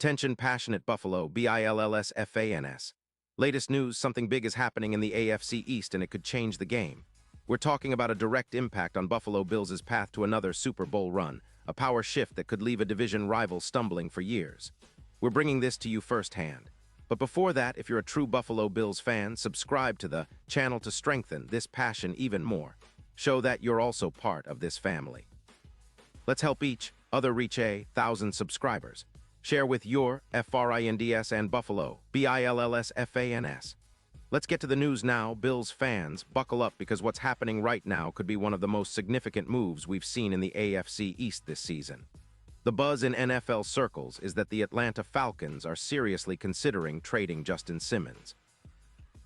Attention passionate Buffalo, BILLSFANS. Latest news, something big is happening in the AFC East and it could change the game. We're talking about a direct impact on Buffalo Bills' path to another Super Bowl run, a power shift that could leave a division rival stumbling for years. We're bringing this to you firsthand. But before that, if you're a true Buffalo Bills fan, subscribe to the channel to strengthen this passion even more. Show that you're also part of this family. Let's help each other reach 1,000 subscribers. Share with your FRINDS and Buffalo, BILLSFANS. Let's get to the news now. Bills fans, buckle up because what's happening right now could be one of the most significant moves we've seen in the AFC East this season. The buzz in NFL circles is that the Atlanta Falcons are seriously considering trading Justin Simmons.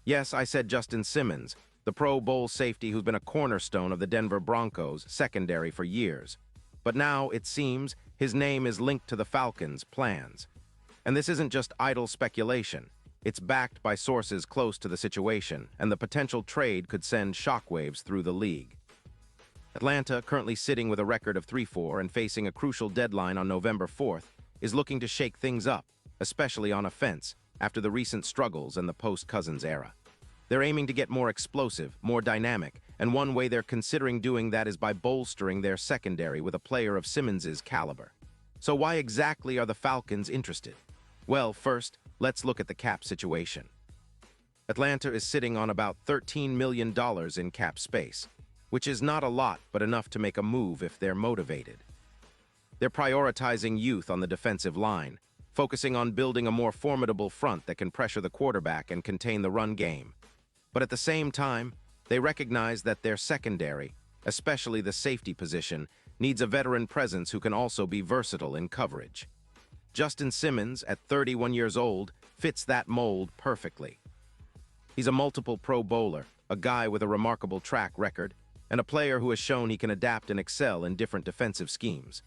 Yes, I said Justin Simmons, the Pro Bowl safety who's been a cornerstone of the Denver Broncos secondary for years. But now, it seems, his name is linked to the Falcons' plans. And this isn't just idle speculation. It's backed by sources close to the situation, and the potential trade could send shockwaves through the league. Atlanta, currently sitting with a record of 3-4 and facing a crucial deadline on November 4th, is looking to shake things up, especially on offense, after the recent struggles and the post-Cousins era. They're aiming to get more explosive, more dynamic, and one way they're considering doing that is by bolstering their secondary with a player of Simmons' caliber. So why exactly are the Falcons interested? Well, first, let's look at the cap situation. Atlanta is sitting on about $13 million in cap space, which is not a lot but enough to make a move if they're motivated. They're prioritizing youth on the defensive line, focusing on building a more formidable front that can pressure the quarterback and contain the run game. But at the same time, they recognize that their secondary, especially the safety position, needs a veteran presence who can also be versatile in coverage. Justin Simmons, at 31 years old, fits that mold perfectly. He's a multiple Pro Bowler, a guy with a remarkable track record, and a player who has shown he can adapt and excel in different defensive schemes.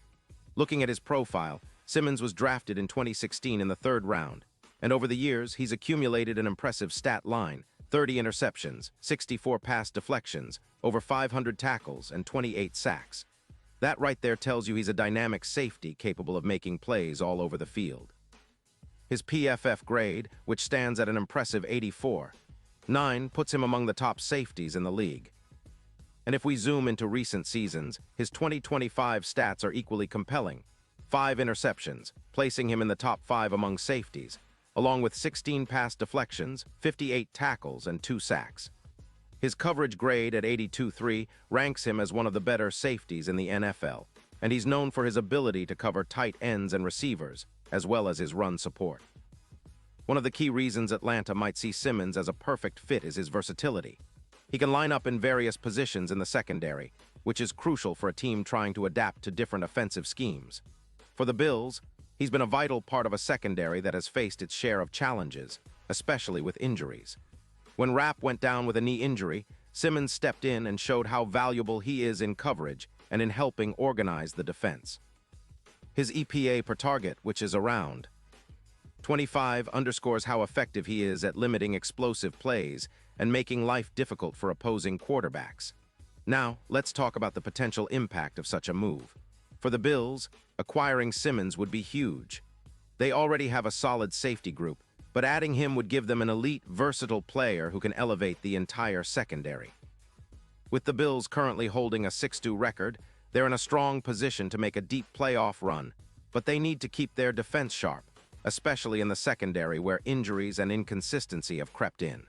Looking at his profile, Simmons was drafted in 2016 in the 3rd round, and over the years, he's accumulated an impressive stat line: 30 interceptions, 64 pass deflections, over 500 tackles, and 28 sacks. That right there tells you he's a dynamic safety capable of making plays all over the field. His PFF grade, which stands at an impressive 84.9, puts him among the top safeties in the league. And if we zoom into recent seasons, his 2025 stats are equally compelling. 5 interceptions, placing him in the top 5 among safeties, along with 16 pass deflections, 58 tackles, and 2 sacks. His coverage grade at 82.3 ranks him as one of the better safeties in the NFL, and he's known for his ability to cover tight ends and receivers, as well as his run support. One of the key reasons Atlanta might see Simmons as a perfect fit is his versatility. He can line up in various positions in the secondary, which is crucial for a team trying to adapt to different offensive schemes. For the Bills, he's been a vital part of a secondary that has faced its share of challenges, especially with injuries. When Rapp went down with a knee injury, Simmons stepped in and showed how valuable he is in coverage and in helping organize the defense. His EPA per target, which is around 25, underscores how effective he is at limiting explosive plays and making life difficult for opposing quarterbacks. Now, let's talk about the potential impact of such a move. For the Bills, acquiring Simmons would be huge. They already have a solid safety group, but adding him would give them an elite, versatile player who can elevate the entire secondary. With the Bills currently holding a 6-2 record, they're in a strong position to make a deep playoff run, but they need to keep their defense sharp, especially in the secondary where injuries and inconsistency have crept in.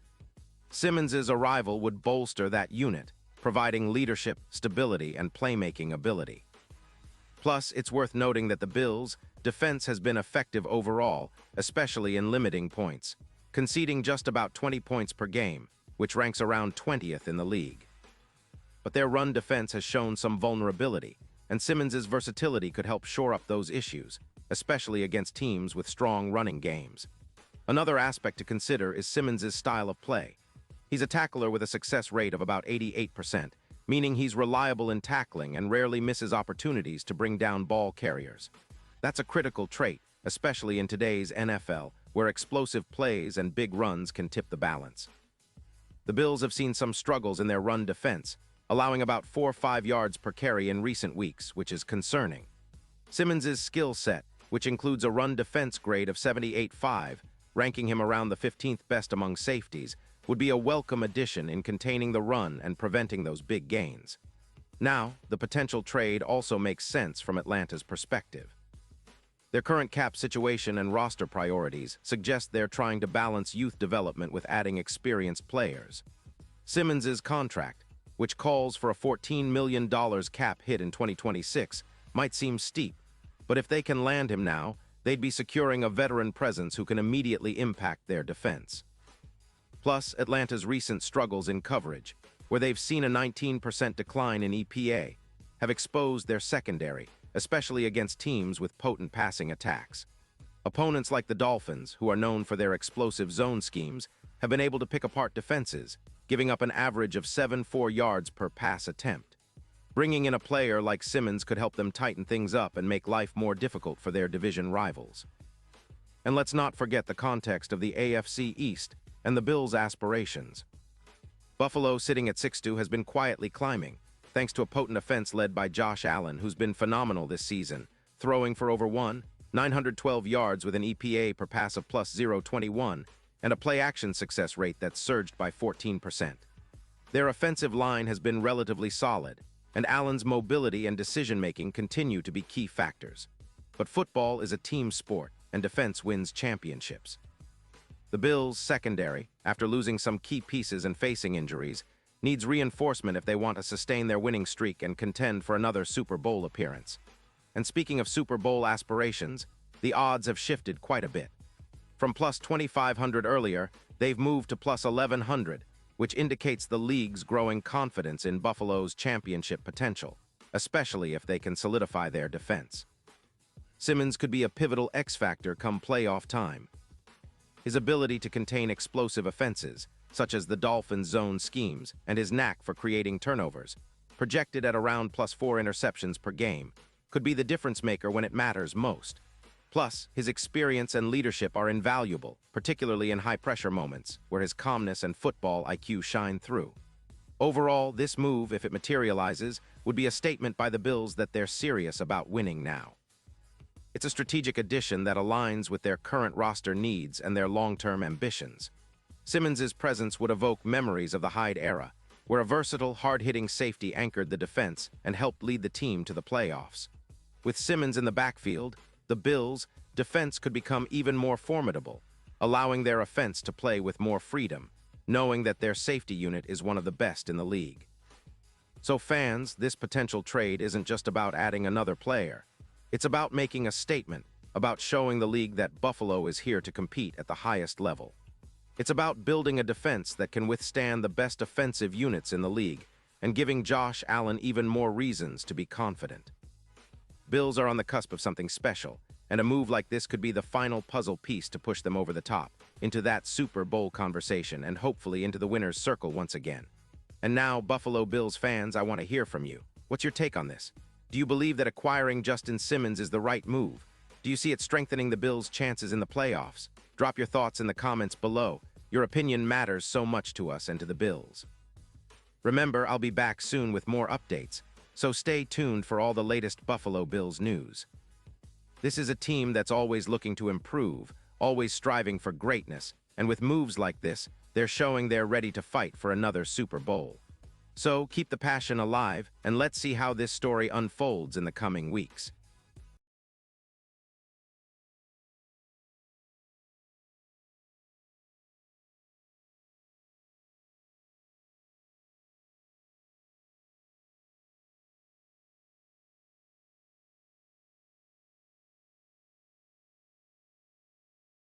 Simmons' arrival would bolster that unit, providing leadership, stability, and playmaking ability. Plus, it's worth noting that the Bills' defense has been effective overall, especially in limiting points, conceding just about 20 points per game, which ranks around 20th in the league. But their run defense has shown some vulnerability, and Simmons' versatility could help shore up those issues, especially against teams with strong running games. Another aspect to consider is Simmons' style of play. He's a tackler with a success rate of about 88%, meaning he's reliable in tackling and rarely misses opportunities to bring down ball carriers. That's a critical trait, especially in today's NFL, where explosive plays and big runs can tip the balance. The Bills have seen some struggles in their run defense, allowing about 4 or 5 yards per carry in recent weeks, which is concerning. Simmons' skill set, which includes a run defense grade of 78.5, ranking him around the 15th best among safeties, would be a welcome addition in containing the run and preventing those big gains. Now, the potential trade also makes sense from Atlanta's perspective. Their current cap situation and roster priorities suggest they're trying to balance youth development with adding experienced players. Simmons's contract, which calls for a $14 million cap hit in 2026, might seem steep, but if they can land him now, they'd be securing a veteran presence who can immediately impact their defense. Plus, Atlanta's recent struggles in coverage, where they've seen a 19% decline in EPA, have exposed their secondary, especially against teams with potent passing attacks. Opponents like the Dolphins, who are known for their explosive zone schemes, have been able to pick apart defenses, giving up an average of 7.4 yards per pass attempt. Bringing in a player like Simmons could help them tighten things up and make life more difficult for their division rivals. And let's not forget the context of the AFC East and the Bills' aspirations. Buffalo, sitting at 6-2, has been quietly climbing, thanks to a potent offense led by Josh Allen, who's been phenomenal this season, throwing for over 912 yards with an EPA per pass of plus 0.21 and a play-action success rate that's surged by 14%. Their offensive line has been relatively solid, and Allen's mobility and decision-making continue to be key factors. But football is a team sport, and defense wins championships. The Bills' secondary, after losing some key pieces and facing injuries, needs reinforcement if they want to sustain their winning streak and contend for another Super Bowl appearance. And speaking of Super Bowl aspirations, the odds have shifted quite a bit. From plus 2,500 earlier, they've moved to plus 1,100, which indicates the league's growing confidence in Buffalo's championship potential, especially if they can solidify their defense. Simmons could be a pivotal X-factor come playoff time. His ability to contain explosive offenses, such as the Dolphins' zone schemes, and his knack for creating turnovers, projected at around plus 4 interceptions per game, could be the difference-maker when it matters most. Plus, his experience and leadership are invaluable, particularly in high-pressure moments, where his calmness and football IQ shine through. Overall, this move, if it materializes, would be a statement by the Bills that they're serious about winning now. It's a strategic addition that aligns with their current roster needs and their long-term ambitions. Simmons's presence would evoke memories of the Hyde era, where a versatile, hard-hitting safety anchored the defense and helped lead the team to the playoffs. With Simmons in the backfield, the Bills' defense could become even more formidable, allowing their offense to play with more freedom, knowing that their safety unit is one of the best in the league. So fans, this potential trade isn't just about adding another player. It's about making a statement, about showing the league that Buffalo is here to compete at the highest level. It's about building a defense that can withstand the best offensive units in the league and giving Josh Allen even more reasons to be confident. Bills are on the cusp of something special, and a move like this could be the final puzzle piece to push them over the top, into that Super Bowl conversation and hopefully into the winner's circle once again. And now, Buffalo Bills fans, I want to hear from you. What's your take on this? Do you believe that acquiring Justin Simmons is the right move? Do you see it strengthening the Bills' chances in the playoffs? Drop your thoughts in the comments below. Your opinion matters so much to us and to the Bills. Remember, I'll be back soon with more updates, so stay tuned for all the latest Buffalo Bills news. This is a team that's always looking to improve, always striving for greatness, and with moves like this, they're showing they're ready to fight for another Super Bowl. So keep the passion alive, and let's see how this story unfolds in the coming weeks.